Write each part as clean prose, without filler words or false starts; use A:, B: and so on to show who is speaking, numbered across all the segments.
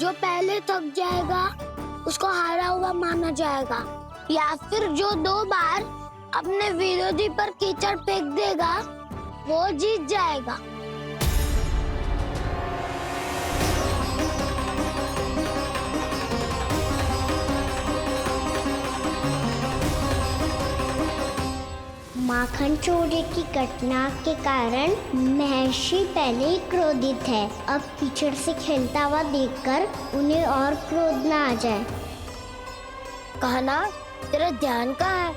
A: जो पहले थक जाएगा उसको हारा हुआ माना जाएगा, या फिर जो 2 बार अपने विरोधी पर कीचड़ फेंक देगा वो जीत जाएगा।
B: माखन चोरी की घटना के कारण महर्षि पहले ही क्रोधित है। अब कीचड़ से खेलता हुआ देखकर उन्हें और क्रोध न आ जाए।
A: कहना, तेरा ध्यान कहाँ है?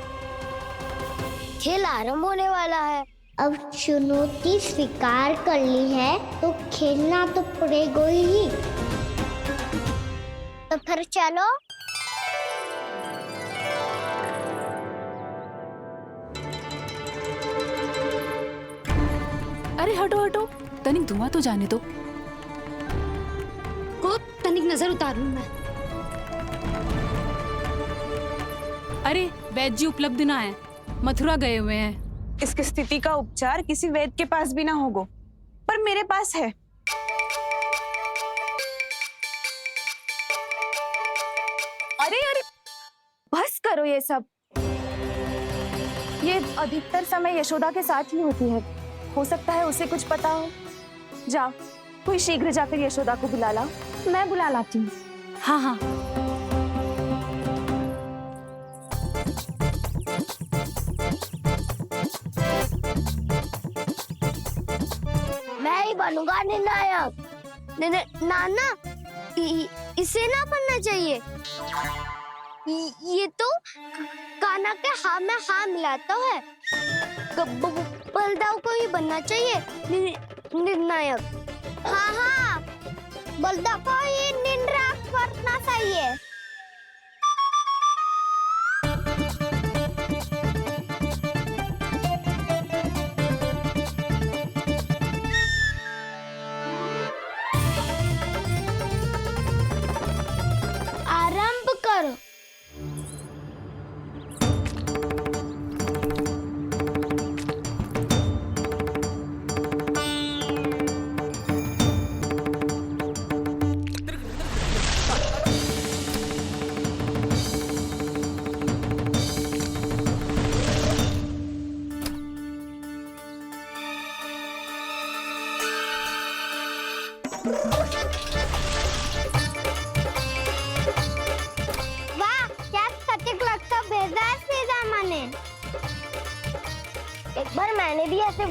A: खेल आरंभ होने वाला है।
B: अब चुनौती स्वीकार कर ली है तो खेलना तो पड़ेगा ही। तो फिर चलो।
C: अरे हटो हटो, तनिक धुआं तो जाने दो।
A: को तनिक नजर उतार लूं मैं।
C: अरे वैद्य जी उपलब्ध ना है, मथुरा गए हुए हैं।
D: इसकी स्थिति का उपचार किसी वैद्य के पास भी ना होगा, पर मेरे पास है। अरे अरे बस करो ये सब। ये अधिकतर समय यशोदा के साथ ही होती है। हो सकता है उसे कुछ पता हो। जा, कोई शीघ्र जाकर यशोदा को बुला ला। मैं बुला लाती हूँ।
C: हाँ हाँ।
A: मैं ही बनूंगा निर्णायक। नाना, इसे ना बनना चाहिए। ये तो कान्हा के हाँ में हाँ मिलाता है। बलदाव को ही बनना चाहिए निर्णायक। हाँ हाँ, बलदाव को ही निर्णायक बनना चाहिए। आरंभ करो। वाह, क्या सटीक लगता भेजा है सीधा मैंने। एक बार मैंने भी ऐसे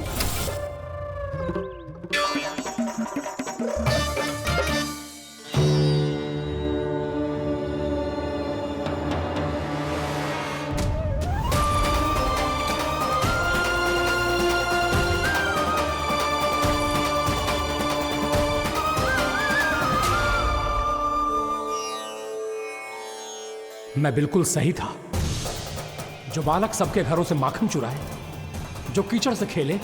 E: मैं बिल्कुल सही था। जो बालक सबके घरों से माखन चुराए, जो कीचड़ से खेले,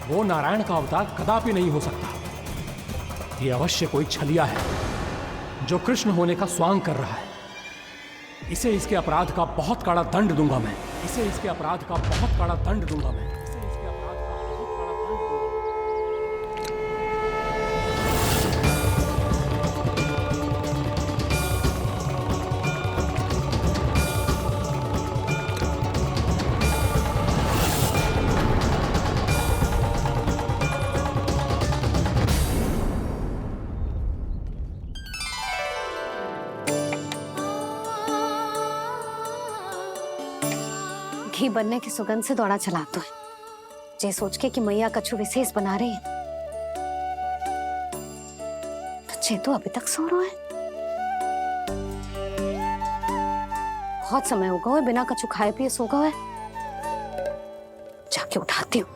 E: वो नारायण का अवतार कदापि नहीं हो सकता। ये अवश्य कोई छलिया है जो कृष्ण होने का स्वांग कर रहा है। इसे इसके अपराध का बहुत कड़ा दंड दूंगा मैं। इसे इसके अपराध का बहुत कड़ा दंड दूंगा मैं।
F: घी बनने की सुगंध से दौड़ा चला तो है, जे सोच के कि मैया कछु विशेष बना रही है। तो चे तो अभी तक सो रहा है। बहुत समय हो गया है बिना कछु खाए पिए सो गया है। जाके उठाती हूँ।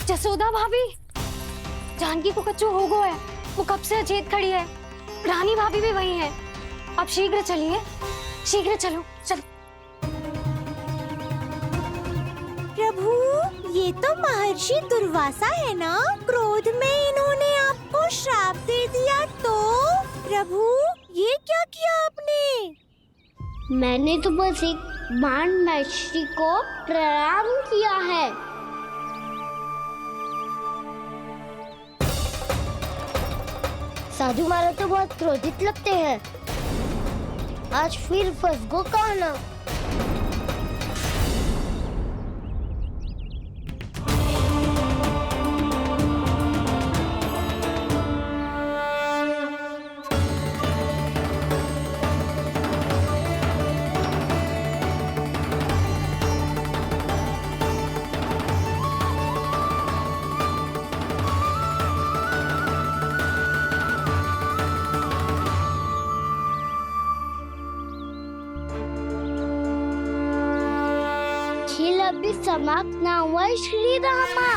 F: जसोदा भाभी, जानकी को कच्चू हो गया है। वो कब से अचेत खड़ी है। रानी भाभी भी वही है। आप शीघ्र चलिए, शीघ्र चलो, चल।
G: प्रभु, ये तो महर्षि दुर्वासा है ना? क्रोध में इन्होंने आपको श्राप दे दिया तो? प्रभु, ये क्या किया आपने?
B: मैंने तो बस एक बाण महर्षि को प्रणाम किया है। साधु महाराज तो बहुत क्रोधित लगते हैं। आज फिर फंस गो कहना। खेल अभी समाप्त ना हुआ है श्री रामा।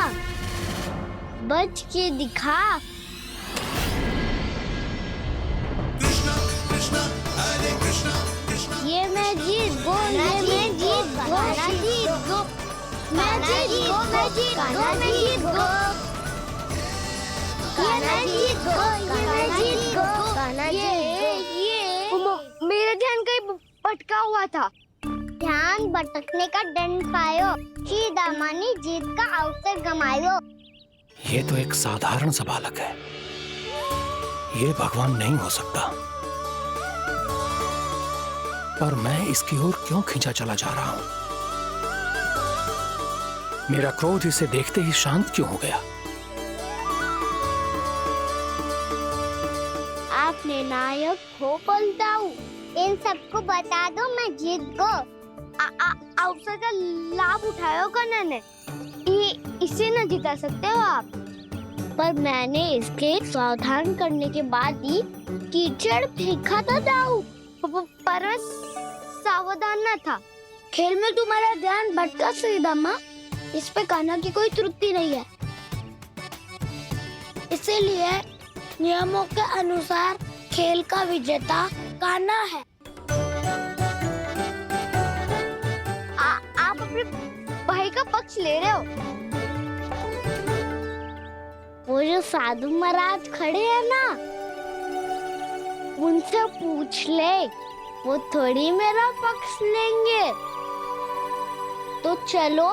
B: बच के दिखा। ये मैं जीत गो, ये मैं जीत गो, जीत गो, मैं जीत गो, मैं जीत गो, मैं जीत गो, ये मैं जीत गो, ये मैं जीत गो, ये मेरा ध्यान कहीं भटका हुआ था। ध्यान भटकने का दंड पायो, श्री दामानी जीत का अवसर गमायो।
E: ये तो एक साधारण सा बालक है, ये भगवान नहीं हो सकता। पर मैं इसकी ओर क्यों खींचा चला जा रहा हूं? मेरा क्रोध इसे देखते ही शांत क्यों हो गया?
B: आपने नायक हो पलटाऊ। इन सबको बता दो मैं जीत गो। अवसर का लाभ उठायो कन्या ने। इसे न जिता सकते हो आप। पर मैंने इसके सावधान करने के बाद ही कीचड़ फेंका था दाऊ। पर सावधान न था। खेल में तुम्हारा ध्यान भटका श्रीदामा। इस पे कान्हा की कोई त्रुटि नहीं है। इसीलिए नियमों के अनुसार खेल का विजेता कान्हा है। आप अपने भाई का पक्ष ले रहे हो। वो जो साधु महाराज खड़े हैं ना, उनसे पूछ ले, वो थोड़ी मेरा पक्ष लेंगे। तो चलो।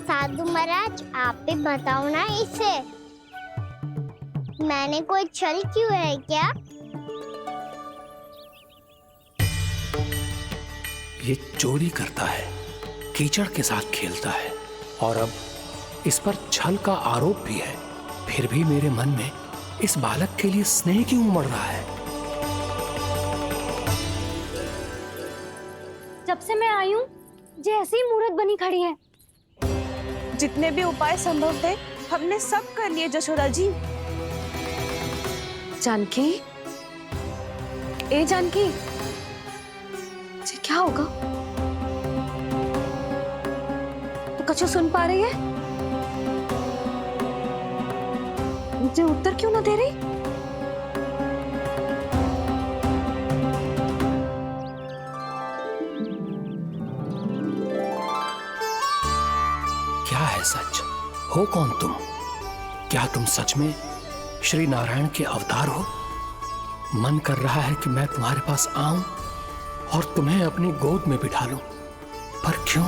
B: साधु महाराज आप भी बताओ ना इसे, मैंने कोई छल क्यों है क्या?
E: ये चोरी करता है, कीचड़ के साथ खेलता है और अब इस पर छल का आरोप भी है। फिर भी मेरे मन में इस बालक के लिए स्नेह क्यों उमड़ रहा है?
F: जब से मैं आई हूँ जैसी मूर्त बनी खड़ी है।
D: जितने भी उपाय संभव थे हमने सब कर लिए जशोदा जी।
F: जानकी, ए जानकी, ये क्या होगा? तो कछु सुन पा रही है? मुझे उत्तर क्यों ना दे रही?
E: क्या है सच? हो कौन तुम? क्या तुम सच में श्री नारायण के अवतार हो? मन कर रहा है कि मैं तुम्हारे पास आऊं और तुम्हें अपनी गोद में बिठा लूं, पर क्यों?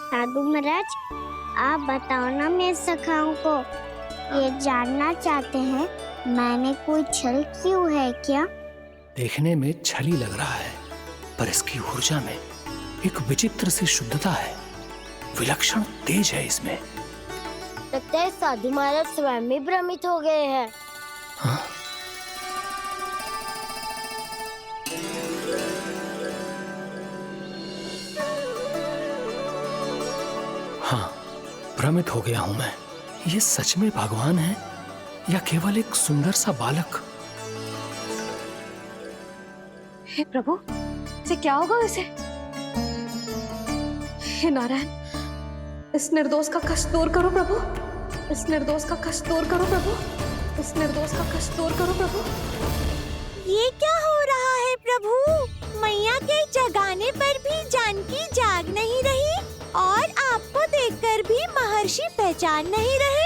B: साधु महाराज आप बताओ ना मेरे सखाओं को, ये जानना चाहते हैं मैंने कोई छल क्यों है क्या?
E: देखने में छली लग रहा है, पर इसकी ऊर्जा में एक विचित्र सी शुद्धता है, विलक्षण तेज है इसमें।
B: लगता है साधु महाराज स्वयं ही भ्रमित हो गए हैं।
E: हाँ? हाँ, भ्रमित हो गया हूं मैं। ये सच में भगवान है या केवल एक सुंदर सा बालक?
D: हे प्रभु, इसे क्या होगा इसे? हे नारायण, इस निर्दोष का कष्ट दूर करो प्रभु, इस निर्दोष का कष्ट दूर करो प्रभु, इस निर्दोष का कष्ट दूर करो प्रभु।
G: ये क्या हो रहा है प्रभु? मैया के जगाने पर भी जानकी जाग नहीं रही और आपको देखकर भी महर्षि पहचान नहीं रहे।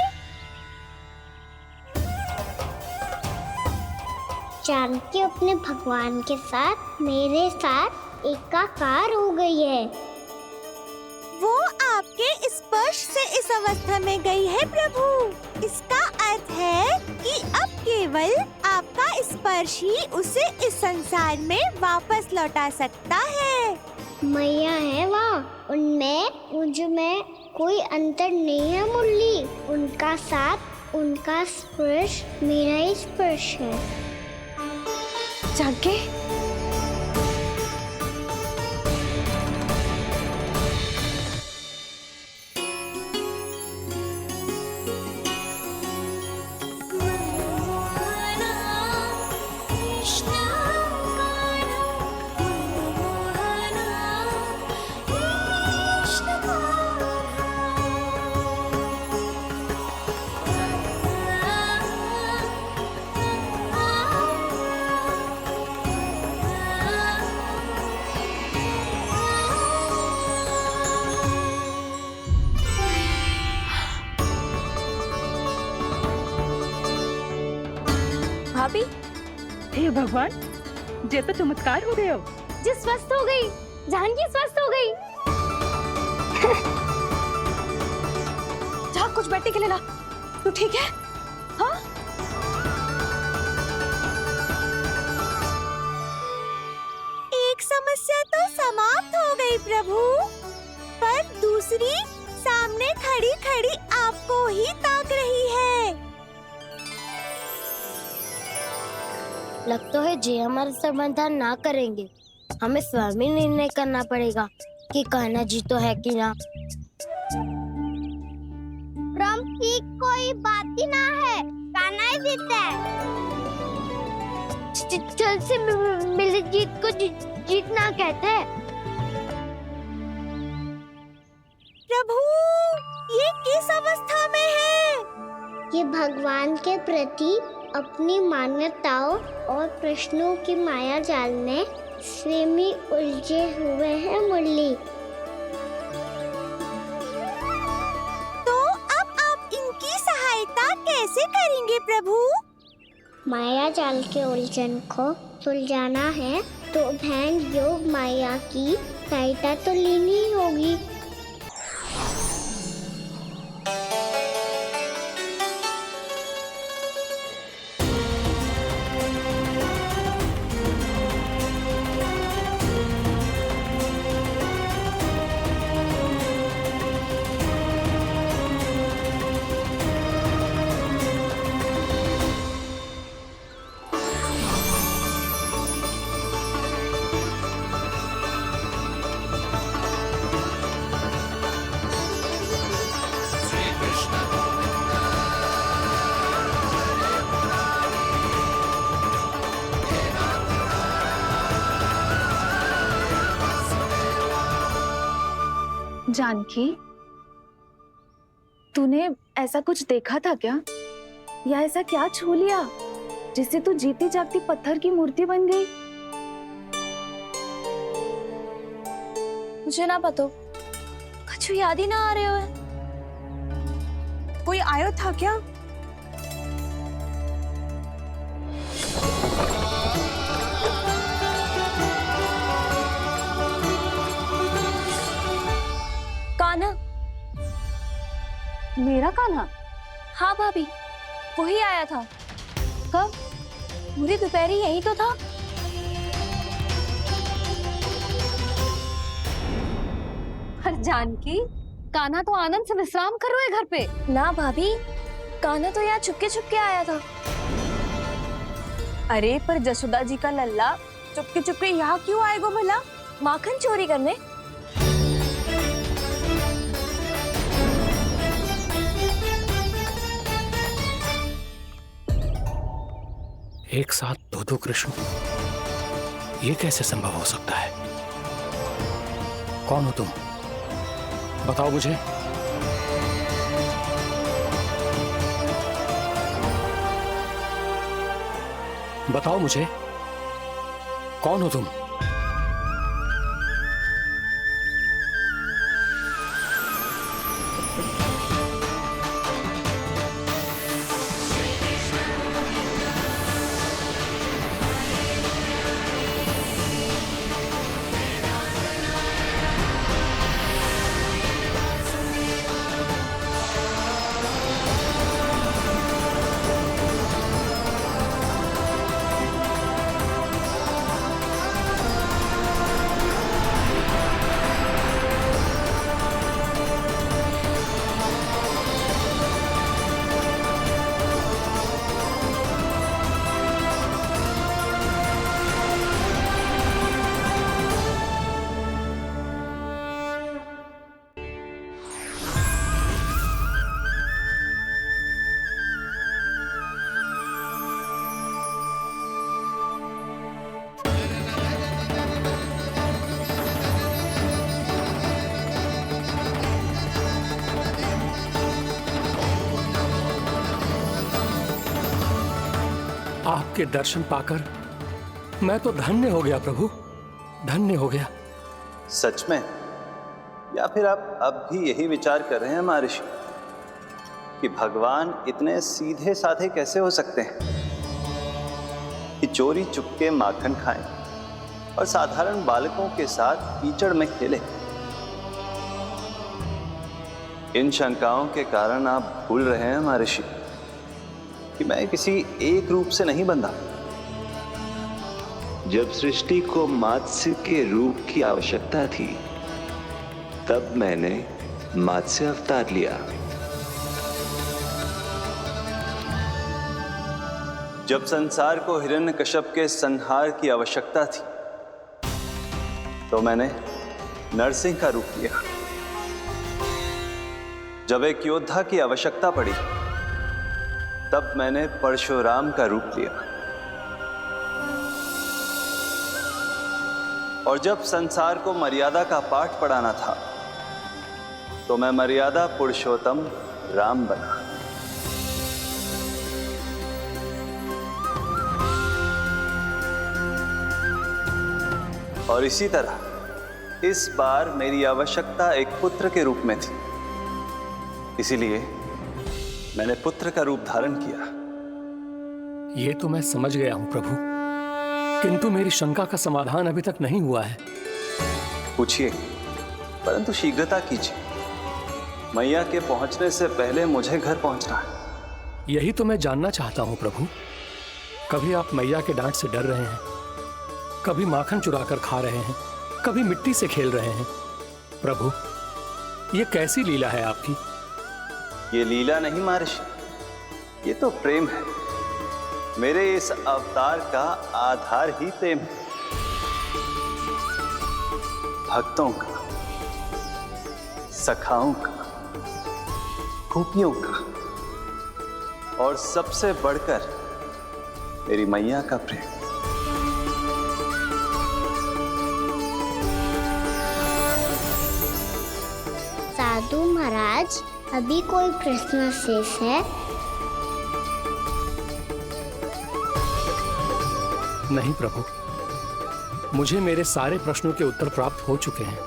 B: जानकी अपने भगवान के साथ मेरे साथ एकाकार हो गई है।
G: वो आपके स्पर्श से इस अवस्था में गई है प्रभु। इसका अर्थ है कि अब केवल आपका स्पर्श ही उसे इस संसार में वापस लौटा सकता है।
B: मैया है वहाँ, उनमें मुझ में कोई अंतर नहीं है मुरली। उनका साथ, उनका स्पर्श मेरा ही स्पर्श है।
D: जानकी, भाभी,
H: हे भगवान, ये तो चमत्कार हो गया।
F: जी स्वस्थ हो गई, जानकी स्वस्थ हो गई।
D: जा कुछ बैठने के लिए ला। तू ठीक है? हाँ?
G: एक समस्या तो समाप्त हो गई प्रभु, पर दूसरी सामने खड़ी खड़ी आपको ही ताक रही है।
A: लग तो है जी हमारा समाधान ना करेंगे। हमें स्वयं ही निर्णय करना पड़ेगा कि कहना जी तो है कि ना।
B: ब्रह्म की कोई बात ही ना है, कहना ही जीत है। चल से मिली जीत को जीतना कहते हैं।
G: प्रभु, ये किस अवस्था में है?
B: ये भगवान के प्रति अपनी मान्यताओं और प्रश्नों की माया जाल में स्वयं ही उलझे हुए हैं मुरली।
G: तो अब आप इनकी सहायता कैसे करेंगे प्रभु?
B: माया जाल के उलझन को सुलझाना है तो बहन योग माया की सहायता तो लेनी ही होगी।
D: जानकी, तूने ऐसा कुछ देखा था क्या? या ऐसा क्या छू लिया जिससे तू जीती जागती पत्थर की मूर्ति बन गई? मुझे ना पता, कुछ याद ही ना आ रहे हो। कोई आयो था क्या? कान्हा, मेरा कान्हा? हाँ भाभी, वही आया था। कब? पूरी दोपहर यही तो था।
F: पर जानकी, कान्हा तो आनंद से विश्राम कर रहे घर पे।
D: ना भाभी, कान्हा तो यहाँ छुपके आया था। अरे पर जसोदा जी का लल्ला चुपके यहाँ क्यों आएगा भला? माखन चोरी करने?
E: एक साथ दो कृष्ण, ये कैसे संभव हो सकता है? कौन हो तुम? बताओ मुझे। बताओ मुझे, कौन हो तुम? आपके दर्शन पाकर मैं तो धन्य हो गया प्रभु, धन्य हो गया।
I: सच में? या फिर आप अब भी यही विचार कर रहे हैं महर्षि कि भगवान इतने सीधे साधे कैसे हो सकते हैं कि चोरी चुपके माखन खाएं और साधारण बालकों के साथ कीचड़ में खेलें? इन शंकाओं के कारण आप भूल रहे हैं महर्षि कि मैं किसी एक रूप से नहीं बंधा।
J: जब सृष्टि को मात्स्य के रूप की आवश्यकता थी, तब मैंने मात्स्य अवतार लिया।
I: जब संसार को हिरण्यकश्यप के संहार की आवश्यकता थी, तो मैंने नरसिंह का रूप लिया। जब एक योद्धा की आवश्यकता पड़ी, तब मैंने परशुराम का रूप लिया। और जब संसार को मर्यादा का पाठ पढ़ाना था, तो मैं मर्यादा पुरुषोत्तम राम बना। और इसी तरह इस बार मेरी आवश्यकता एक पुत्र के रूप में थी, इसीलिए मैंने पुत्र का रूप धारण किया।
E: ये तो मैं समझ गया हूं प्रभु, किंतु मेरी शंका का समाधान अभी तक नहीं हुआ है।
I: पूछिए, परंतु शीघ्रता कीजिए। मैया के पहुंचने से पहले मुझे घर पहुंचना है।
E: यही तो मैं जानना चाहता हूं प्रभु। कभी आप मैया के डांट से डर रहे हैं, कभी माखन चुरा कर खा रहे हैं, कभी मिट्टी से खेल रहे हैं। प्रभु, ये कैसी लीला है आपकी?
I: ये लीला नहीं महर्षि, ये तो प्रेम है। मेरे इस अवतार का आधार ही प्रेम है। भक्तों का, सखाओं का, गोपियों का, और सबसे बढ़कर मेरी मैया का प्रेम।
B: साधु महाराज, अभी कोई प्रश्न शेष है?
E: नहीं प्रभु, मुझे मेरे सारे प्रश्नों के उत्तर प्राप्त हो चुके हैं।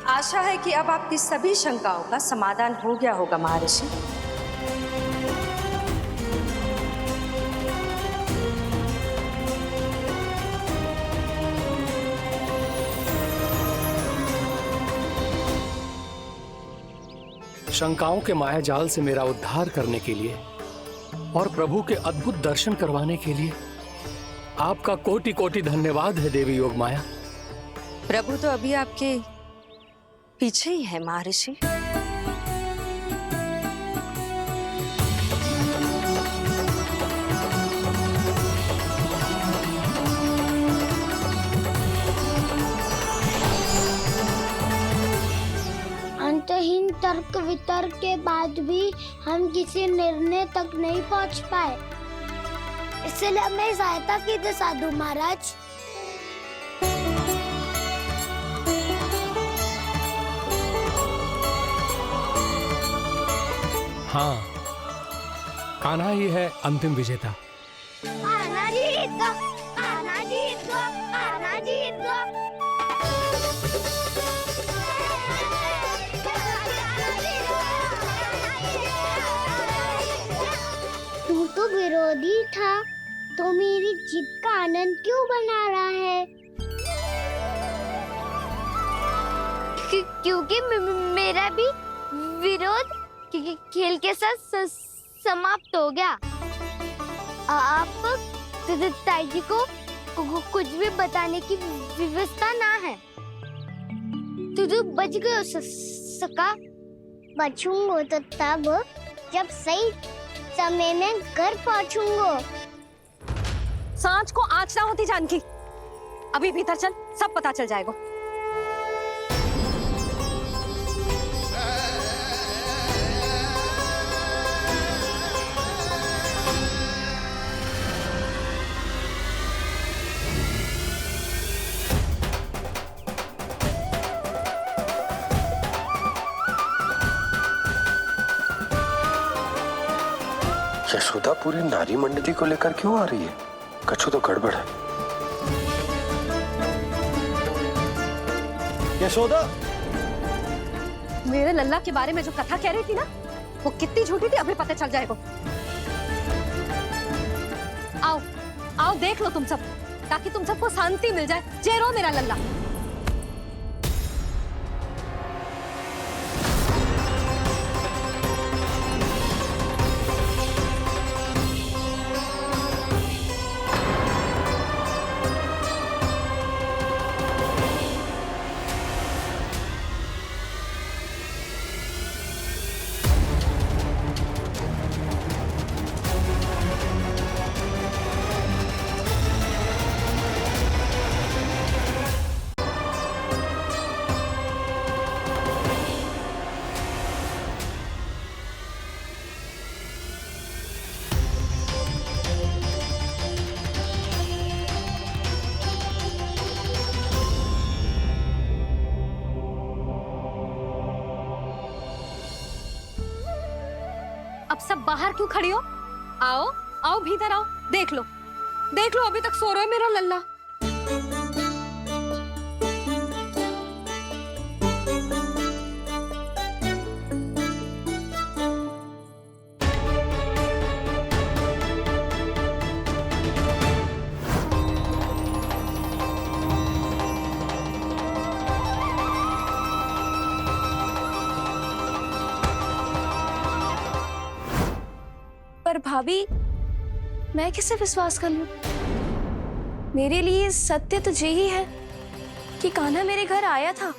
K: आशा है कि अब आपकी सभी शंकाओं का समाधान हो गया होगा महर्षि।
E: शंकाओं के माया जाल से मेरा उद्धार करने के लिए और प्रभु के अद्भुत दर्शन करवाने के लिए आपका कोटि कोटि धन्यवाद है देवी योग माया।
K: प्रभु तो अभी आपके पीछे ही है महर्षि।
A: अंतहीन तर्क वितर्क के बाद भी हम किसी निर्णय तक नहीं पहुंच पाए, इसलिए मैं सहायता की थी साधु महाराज।
E: हाँ, कान्हा ही है अंतिम विजेता।
A: आना जीत गो, आना जीत गो, आना जीत गो। तू तो विरोधी था, तो मेरी जीत का आनंद क्यों बना रहा है?
B: क्योंकि मेरा भी विरोध खेल के साथ समाप्त हो गया। आप ताई जी को कुछ भी बताने की व्यवस्था ना है। तू बच गयो सका।
A: बचूंगो तो तब जब सही समय में घर पहुंचूंगो।
K: सांच को आँच ना होती जानकी। अभी भीतर चल, सब पता चल जाएगा।
J: यशोदा पूरी नारी मंडली को लेकर क्यों आ रही है? कछु तो गड़बड़ है।
I: यशोदा,
K: मेरे लल्ला के बारे में जो कथा कह रही थी ना, वो कितनी झूठी थी अभी पता चल जाएगा। आओ आओ देख लो तुम सब, ताकि तुम सबको शांति मिल जाए। जय रो मेरा लल्ला। अब सब बाहर क्यों खड़ी हो? आओ आओ भीतर आओ, देख लो अभी तक सो रहा है मेरा लल्ला।
D: पर भाभी, मैं किसे विश्वास कर लूं? मेरे लिए सत्य तो यही है कि कान्हा मेरे घर आया था,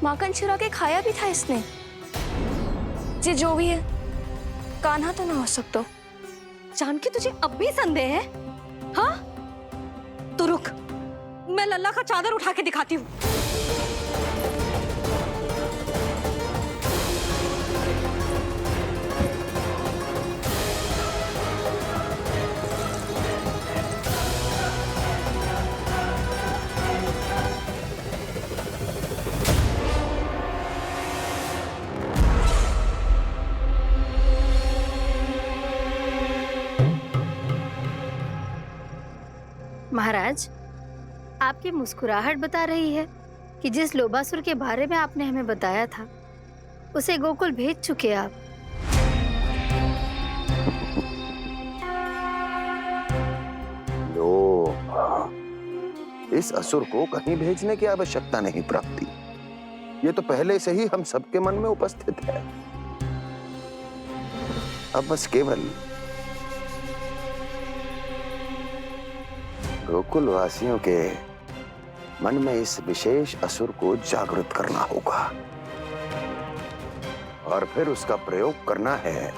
D: माखन चुरा के खाया भी था इसने। जे जो भी है, कान्हा तो ना हो सकता।
K: जानकी, तुझे अब भी संदेह है? हाँ, तो रुक, मैं लल्ला का चादर उठा के दिखाती हूँ।
F: महाराज, आपकी मुस्कुराहट बता रही है कि जिस लोबासुर के बारे में आपने हमें बताया था, उसे गोकुल भेज चुके आप।
J: लो, इस असुर को कहीं भेजने की आवश्यकता नहीं प्राप्ति।
L: ये तो पहले से ही हम सबके मन में उपस्थित है। अब बस केवल गोकुल वासियों के मन में इस विशेष असुर को जागृत करना होगा और फिर उसका प्रयोग करना है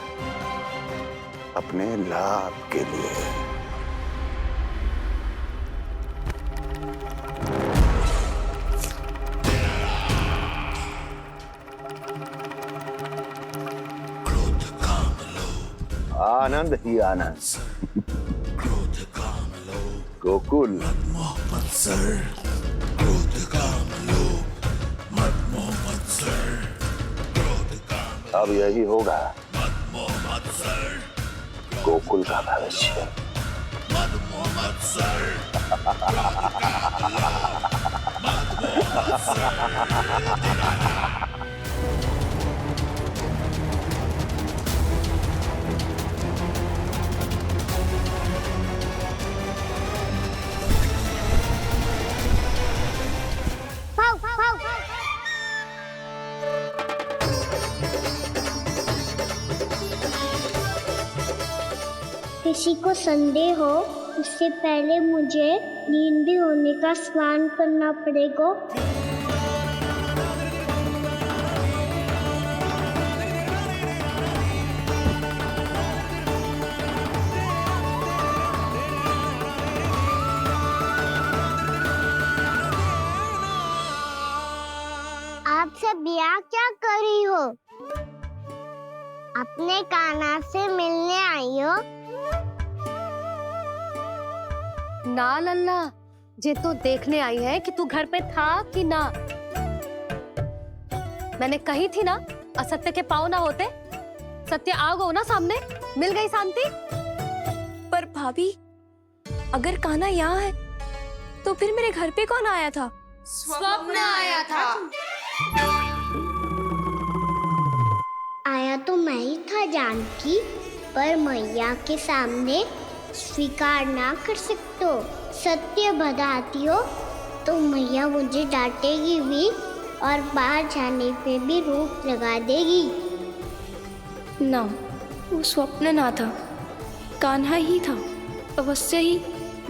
L: अपने लाभ के लिए। आनंद ही आनंद। गोकुल अब यही होगा गोकुल का भविष्य।
B: किसी को संदेह हो उससे पहले मुझे नींद भी होने का स्नान करना पड़ेगा। आप सब यहाँ क्या कर रही हो? अपने कान्हा से मिलने आई हो?
K: ना लल्ला, जे तो देखने आई है कि तू घर पे था कि ना। मैंने कही थी ना, असत्य के पांव ना होते। सत्य आ गो ना सामने, मिल गई शांति।
D: पर भाभी, अगर कान्हा यहाँ है तो फिर मेरे घर पे कौन आया था?
A: स्वप्न आया था।
B: आया तो मैं ही था जानकी, पर मैया के सामने स्वीकार ना कर सकते हो। सत्य बताती हो तो मैया मुझे डांटेगी भी और बाहर जाने पे भी रोक लगा देगी।
D: ना, वो स्वप्न ना था, कान्हा ही था। अवश्य ही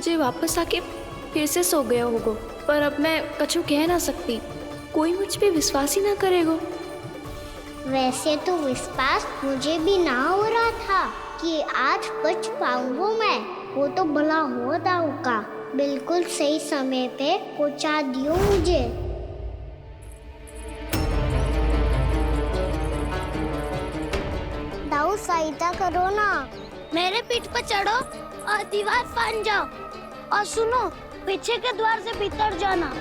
D: जे वापस आके फिर से सो गया होगा। पर अब मैं कछु कह ना सकती, कोई मुझ पे विश्वास ही ना करेगा।
B: वैसे तो विश्वास मुझे भी ना हो रहा था कि आज बच पाऊंगा मैं। वो तो भला होता होगा, बिल्कुल सही समय पे पहुंचा दियो मुझे। दाऊ सहायता करो ना।
A: मेरे पीठ पर चढ़ो और दीवार फाड़ जाओ, और सुनो, पीछे के द्वार से भीतर जाना।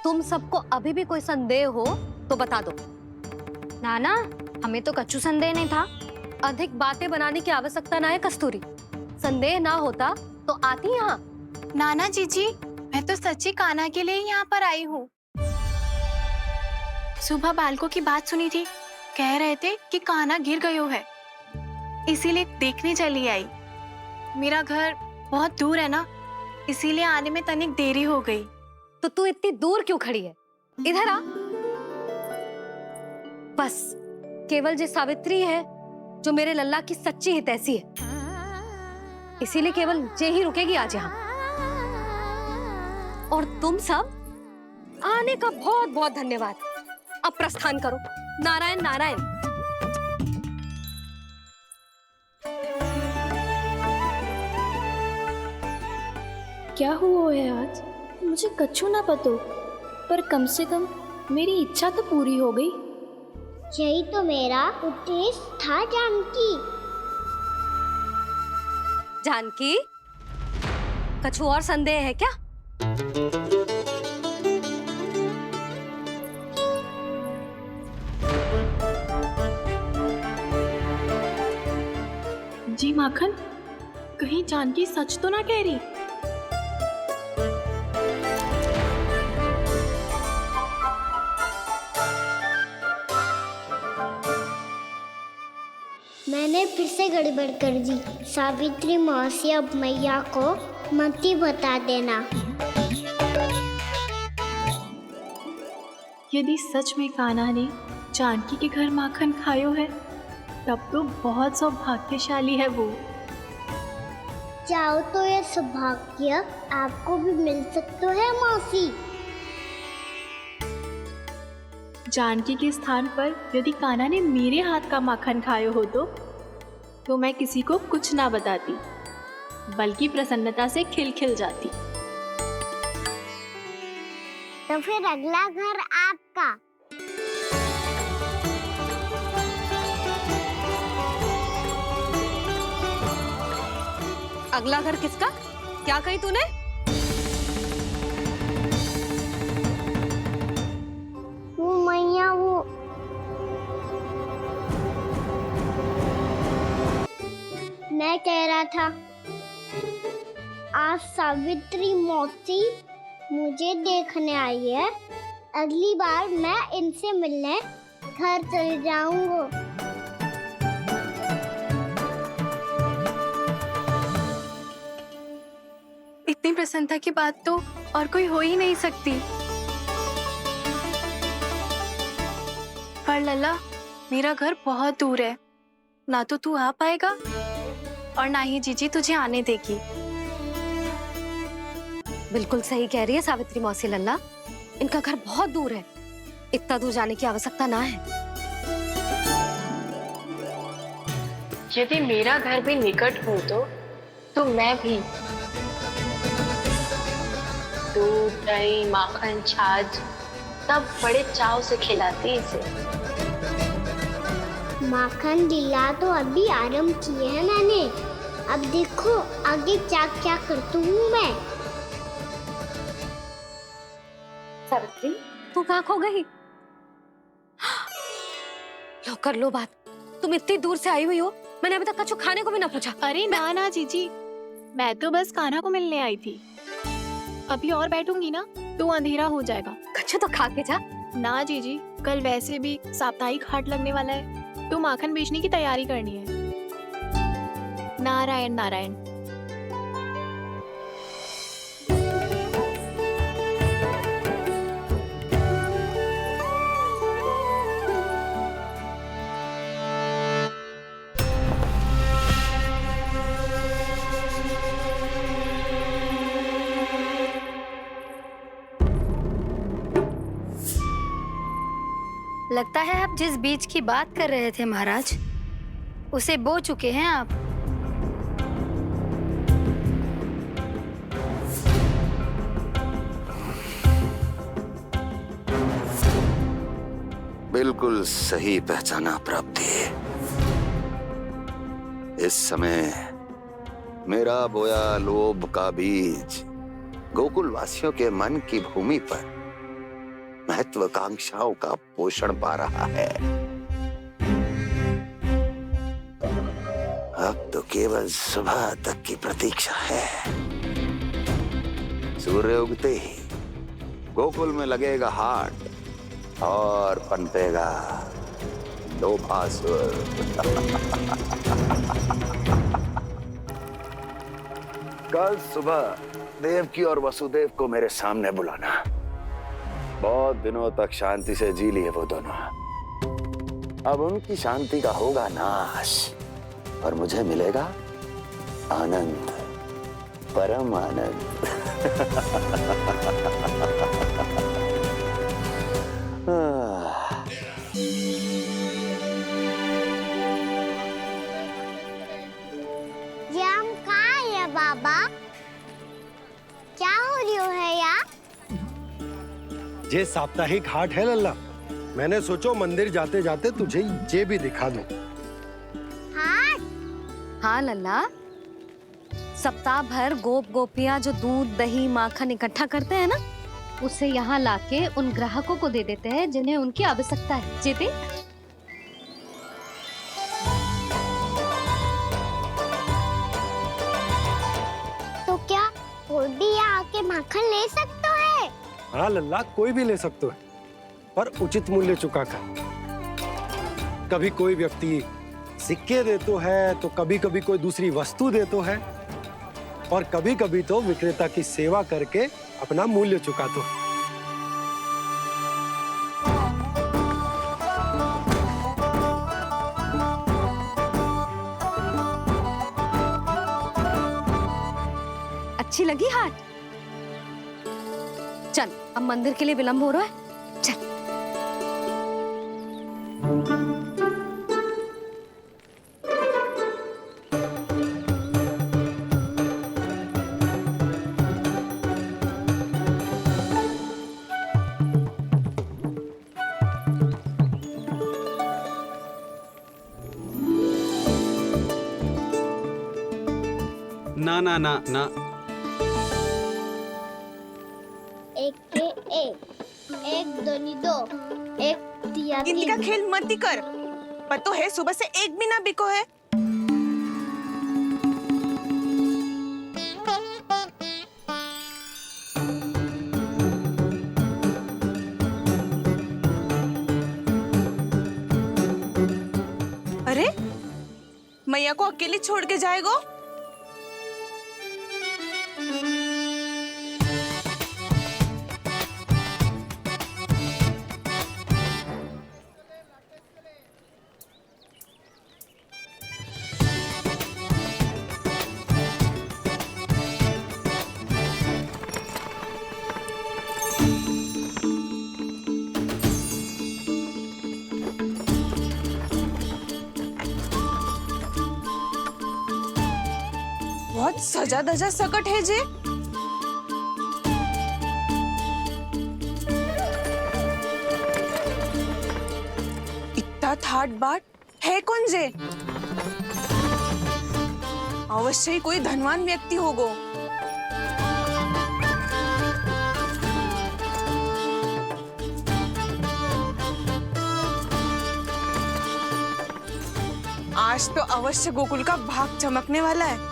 K: तुम सबको अभी भी कोई संदेह हो तो बता दो।
F: नाना, हमें तो कच्चू संदेह नहीं था।
K: अधिक बातें बनाने की आवश्यकता ना है कस्तूरी। संदेह ना होता तो आती यहाँ।
M: नाना जीजी, मैं तो सच्ची कान्हा के लिए यहाँ पर आई हूँ। सुबह बालकों की बात सुनी थी, कह रहे थे कि कान्हा गिर गयो है, इसीलिए देखने चली आई। मेरा घर बहुत दूर है ना, इसीलिए आने में तनिक देरी हो गई।
K: तो तू इतनी दूर क्यों खड़ी है? इधर आ। बस केवल जे सावित्री है जो मेरे लल्ला की सच्ची हितैषी है, इसीलिए केवल जे ही रुकेगी आज यहाँ। और तुम सब आने का बहुत बहुत धन्यवाद। अब प्रस्थान करो। नारायण नारायण।
D: क्या हुआ है आज? मुझे कछु ना पतो, पर कम से कम मेरी इच्छा तो पूरी हो गई।
B: यही तो मेरा उद्देश्य था जानकी।
K: जानकी, कछु और संदेह है क्या?
M: जी माखन, कहीं जानकी सच तो ना कह रही?
B: मैंने फिर से गड़बड़ कर दी। सावित्री मौसी अब मैया को मत ही बता देना।
M: यदि सच में कान्हा ने जानकी के घर माखन खायो है, तब तो बहुत सौभाग्यशाली है वो।
B: चाहो तो ये सौभाग्य आपको भी मिल सकता है मौसी।
M: जानकी के स्थान पर यदि कान्हा ने मेरे हाथ का माखन खायो हो तो मैं किसी को कुछ ना बताती, बल्कि प्रसन्नता से खिलखिल जाती।
B: तो फिर अगला घर आपका।
K: अगला घर किसका? क्या कही तूने?
B: वो मैया, वो मैं कह रहा था, आज सावित्री मौसी मुझे देखने आई है। अगली बार मैं इनसे मिलने घर चले जाऊंगा।
M: इतनी प्रसन्नता की बात तो और कोई हो ही नहीं सकती। पर लल्ला, मेरा घर बहुत दूर है, ना तो तू आ पाएगा और ना ही जीजी तुझे आने देगी।
K: बिल्कुल सही कह रही है सावित्री मौसी लल्ला, इनका घर बहुत दूर है, इतना दूर जाने की आवश्यकता ना है।
M: यदि मेरा घर भी निकट हो तो मैं भी दूध, दही, माखन, छाछ सब बड़े चाव से खिलाती इसे।
B: माखन लीला तो अभी आरंभ किए हैं मैंने। अब देखो आगे क्या क्या करती हूँ मैं।
K: सावित्री, तू कहाँ खो गई? लो कर लो बात, तुम इतनी दूर से आई हुई हो, मैंने अभी तक कछु खाने को भी ना पूछा।
M: अरे ना ना जीजी, मैं तो बस कान्हा को मिलने आई थी। अभी और बैठूंगी ना तो अंधेरा हो जाएगा।
K: कछु तो खा के जा।
M: ना जीजी, कल वैसे भी साप्ताहिक हाट लगने वाला है, तो माखन बेचने की तैयारी करनी है। नारायण नारायण।
F: लगता है आप जिस बीज की बात कर रहे थे महाराज, उसे बो चुके हैं आप।
L: बिल्कुल सही पहचाना प्राप्ति। इस समय मेरा बोया लोभ का बीज गोकुल वासियों के मन की भूमि पर महत्वाकांक्षाओं का पोषण पा रहा है। अब तो केवल सुबह तक की प्रतीक्षा है। सूर्य उगते ही गोकुल में लगेगा हाट और पनपेगा लोभासुर। कल सुबह देवकी और वसुदेव को मेरे सामने बुलाना। बहुत दिनों तक शांति से जी लिए वो दोनों, अब उनकी शांति का होगा नाश और मुझे मिलेगा आनंद, परम आनंद।
B: ये आम कहाँ है बाबा? क्यों है यार?
N: ये साप्ताहिक हाट है लल्ला। मैंने सोचो मंदिर जाते जाते तुझे ये भी दिखा दूं।
B: हाट?
K: हाँ लल्ला, सप्ताह भर गोप गोपियां जो दूध दही माखन इकट्ठा करते हैं ना, उसे यहाँ लाके उन ग्राहकों को दे देते हैं जिन्हें उनकी आवश्यकता है। जीती?
B: तो क्या कोई भी यहाँ आके माखन ले सकता है?
N: हाँ लल्ला, कोई भी ले सकते है, पर उचित मूल्य चुका कर। कभी कोई व्यक्ति सिक्के देतो है, तो कभी कभी कोई दूसरी वस्तु देतो है, और कभी कभी तो विक्रेता की सेवा करके अपना मूल्य चुकातो है।
K: अच्छी लगी हाट? चल, अब मंदिर के लिए विलंब हो रहा है, चल।
O: ना ना ना ना,
B: एक के एक दोनी दो, एक दिया
P: गिनती का खेल मत ही कर। पतो है सुबह से एक भी ना बिको है। अरे मैया को अकेले छोड़ के जाएगो? बहुत सजा धजा सकट है जे। इतना थाट बाट है कौन जे? अवश्य ही कोई धनवान व्यक्ति होगो। आज तो अवश्य गोकुल का भाग चमकने वाला है।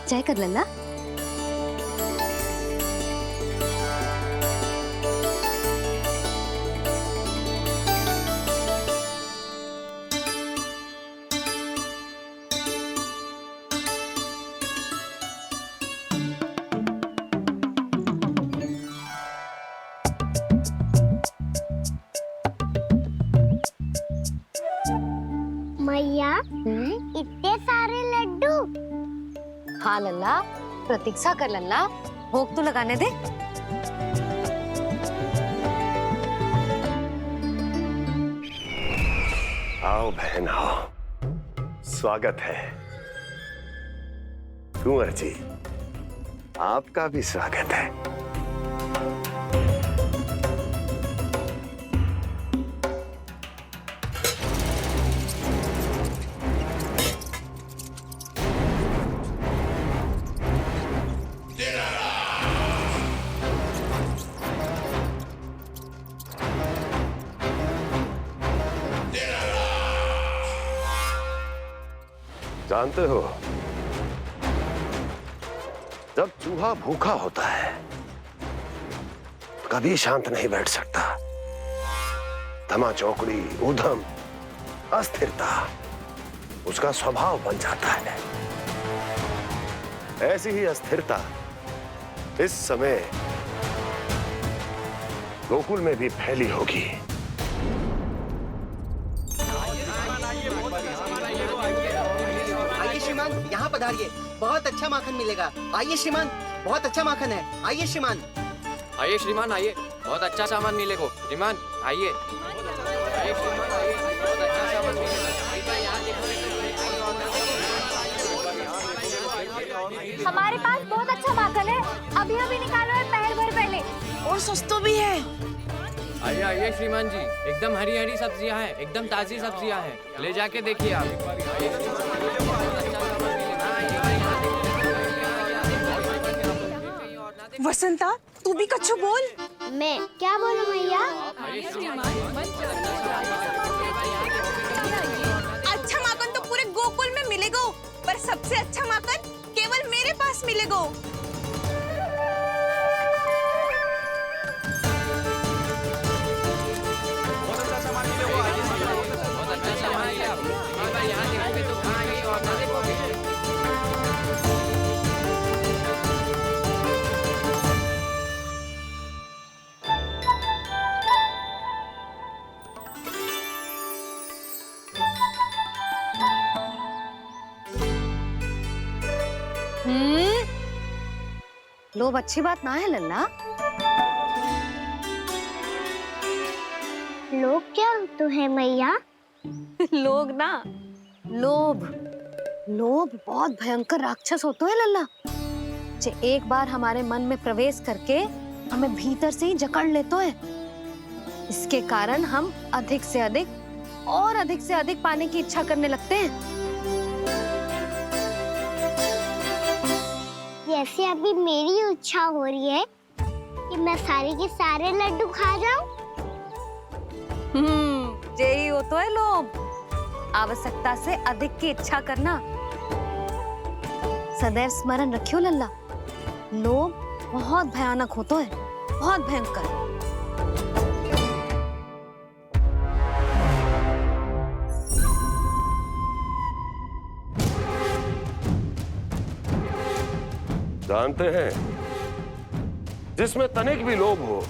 K: जय कर लल्ला।
B: मैया, इतने सारे लड्डू।
K: हाँ लल्ला, प्रतीक्षा कर लल्ला, भोग तो लगाने दे।
L: आओ बहन आओ, स्वागत है। कुंवर जी, आपका भी स्वागत है। जानते हो, जब चूहा भूखा होता है कभी शांत नहीं बैठ सकता। धमा चौकड़ी, उधम, अस्थिरता उसका स्वभाव बन जाता है। ऐसी ही अस्थिरता इस समय गोकुल में भी फैली होगी।
Q: आइए श्रीमान, यहाँ पधारिए, बहुत अच्छा माखन मिलेगा। आइए श्रीमान, बहुत अच्छा माखन है। आइए श्रीमान।
R: आइए श्रीमान, आइए, बहुत अच्छा सामान मिलेगा। श्रीमान आइए, आइए श्रीमान, आइए, बहुत अच्छा सामान मिलेगा। यहाँ देखो।
P: और सस्ता भी है।
R: आइए आइए श्रीमान जी, एकदम हरी हरी सब्जियां हैं, एकदम ताजी सब्जियां हैं, ले जाके देखिए आप।
P: वसंता, तू भी कच्चू बोल।
B: मैं क्या बोलूं मैया?
P: अच्छा माखन तो पूरे गोकुल में मिलेगा, पर सबसे अच्छा माखन केवल मेरे पास मिलेगा।
K: लोभ अच्छी बात ना है लल्ला।
B: लोग क्या तो है मैया?
K: लोग ना, लोभ। लोभ बहुत भयंकर राक्षस होता है लल्ला, जो एक बार हमारे मन में प्रवेश करके हमें भीतर से ही जकड़ लेता है। इसके कारण हम अधिक से अधिक और अधिक से अधिक पाने की इच्छा करने लगते हैं।
B: जैसे अभी मेरी इच्छा हो रही है कि मैं सारे के सारे लड्डू खा जाऊं।
K: यही होता है लोभ, आवश्यकता से अधिक की इच्छा करना। सदैव स्मरण रखियो लल्ला, लोभ बहुत भयानक होता है, बहुत भयंकर।
L: जानते हैं, जिसमें तनिक भी लोभ हो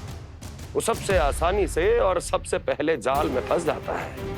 L: वो सबसे आसानी से और सबसे पहले जाल में फंस जाता है।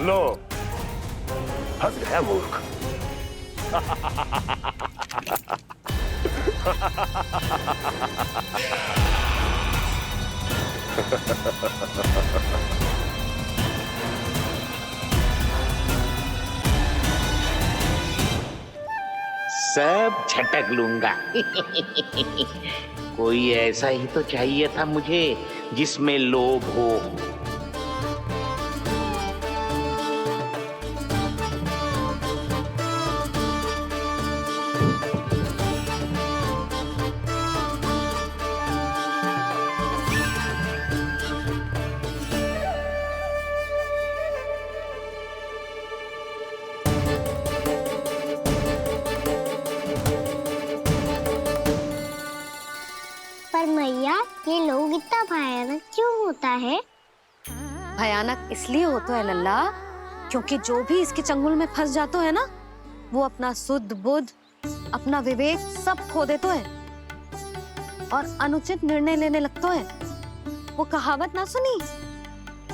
L: लो, फंस गया मूर्ख।
S: सब झटक लूंगा। कोई ऐसा ही तो चाहिए था मुझे जिसमें लोभ हो।
B: पर मैया, ये लोग इतना भयानक क्यों होता है?
K: भयानक इसलिए होता है लल्ला, क्योंकि जो भी इसके चंगुल में फंस जाता है ना, वो अपना शुद्ध बुद्ध, अपना विवेक सब खो देता है और अनुचित निर्णय लेने लगता है। वो कहावत ना सुनी,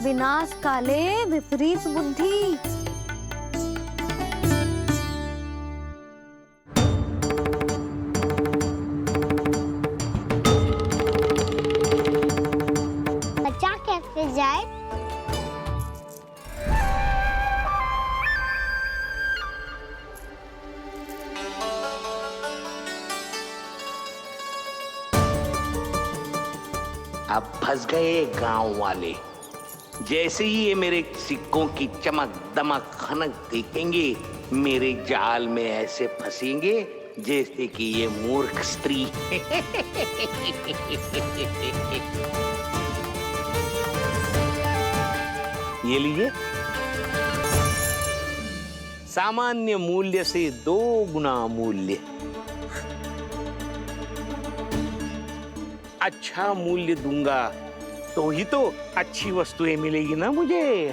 K: विनाश काले विपरीत बुद्धि।
B: बचा कैसे जाए?
S: अब फंस गए गांव वाले। जैसे ही ये मेरे सिक्कों की चमक दमक खनक देखेंगे, मेरे जाल में ऐसे फंसेंगे जैसे कि ये मूर्ख स्त्री। ये लीजिए, सामान्य मूल्य से 2 गुना मूल्य। अच्छा मूल्य दूंगा तो ही तो अच्छी वस्तुएं मिलेगी ना मुझे।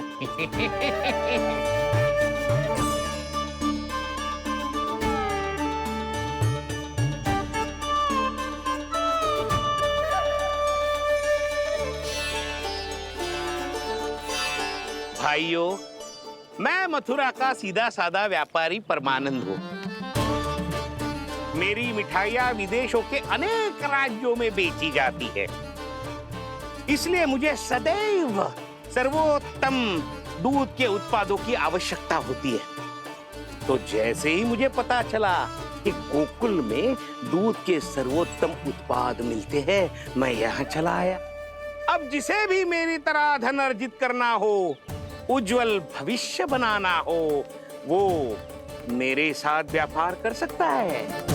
S: भाइयों, मैं मथुरा का सीधा साधा व्यापारी परमानंद हूँ। मेरी मिठाइयाँ विदेशों के अनेक राज्यों में बेची जाती है, इसलिए मुझे सदैव सर्वोत्तम दूध के उत्पादों की आवश्यकता होती है। तो जैसे ही मुझे पता चला कि गोकुल में दूध के सर्वोत्तम उत्पाद मिलते हैं, मैं यहाँ चला आया। अब जिसे भी मेरी तरह धन अर्जित करना हो, उज्जवल भविष्य बनाना हो, वो मेरे साथ व्यापार कर सकता है।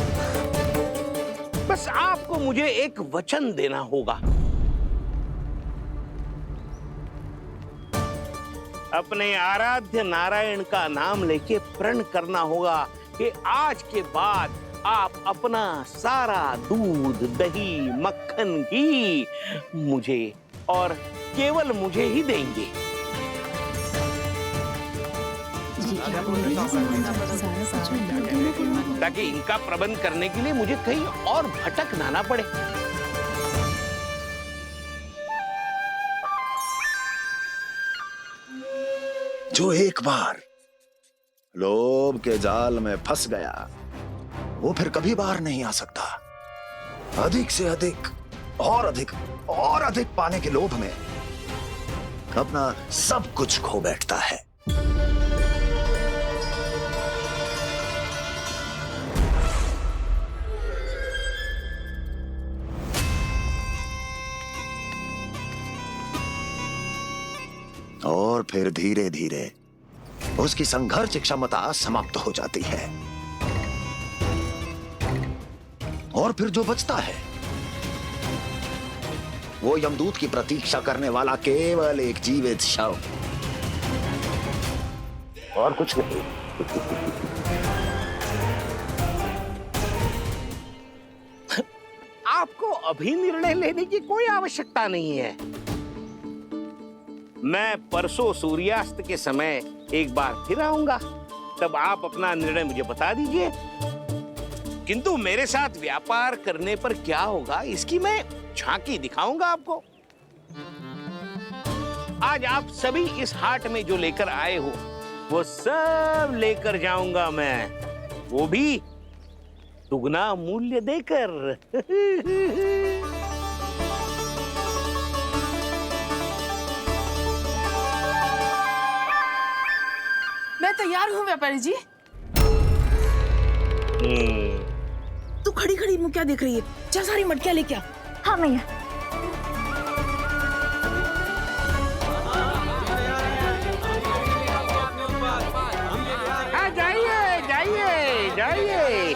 S: बस आपको मुझे एक वचन देना होगा। अपने आराध्य नारायण का नाम लेके प्रण करना होगा कि आज के बाद आप अपना सारा दूध, दही, मक्खन, घी मुझे और केवल मुझे ही देंगे। ताकि इनका प्रबंध करने के लिए मुझे कहीं और भटकना ना पड़े।
L: जो एक बार लोभ के जाल में फंस गया, वो फिर कभी बाहर नहीं आ सकता। अधिक से अधिक और अधिक और अधिक पाने के लोभ में अपना सब कुछ खो बैठता है। और फिर धीरे धीरे उसकी संघर्ष क्षमता समाप्त हो जाती है, और फिर जो बचता है वो यमदूत की प्रतीक्षा करने वाला केवल एक जीवित शव, और कुछ नहीं।
S: आपको अभी निर्णय लेने की कोई आवश्यकता नहीं है। मैं परसों सूर्यास्त के समय एक बार फिर आऊंगा, तब आप अपना निर्णय मुझे बता दीजिए। किंतु मेरे साथ व्यापार करने पर क्या होगा, इसकी मैं झांकी दिखाऊंगा आपको। आज आप सभी इस हाट में जो लेकर आए हो, वो सब लेकर जाऊंगा मैं, वो भी दुगना मूल्य देकर।
P: मैं तैयार हूँ व्यापारी जी। तू खड़ी खड़ी मुँह क्या देख रही है? चल सारी मटकियाँ लेके आ।
F: हाँ भैया।
S: हाँ, जाइए जाइए जाइए।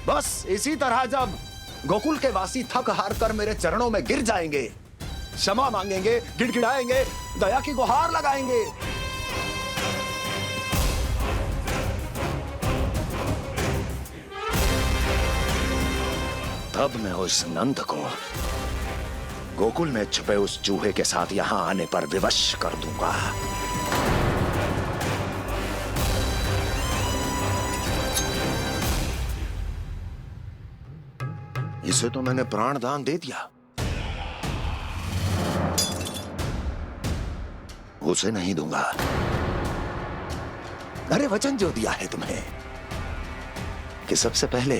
L: बस इसी तरह जब गोकुल के वासी थक हार कर मेरे चरणों में गिर जाएंगे, क्षमा मांगेंगे, गिड़गिड़ाएंगे, दया की गुहार लगाएंगे, तब मैं उस नंद को गोकुल में छुपे उस चूहे के साथ यहां आने पर विवश कर दूंगा। इसे तो मैंने प्राण दान दे दिया, उसे नहीं दूंगा। अरे वचन जो दिया है तुम्हें कि सबसे पहले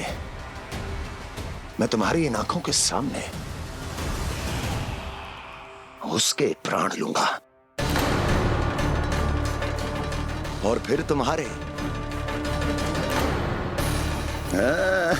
L: मैं तुम्हारी इन आंखों के सामने उसके प्राण लूंगा, और फिर तुम्हारे हाँ।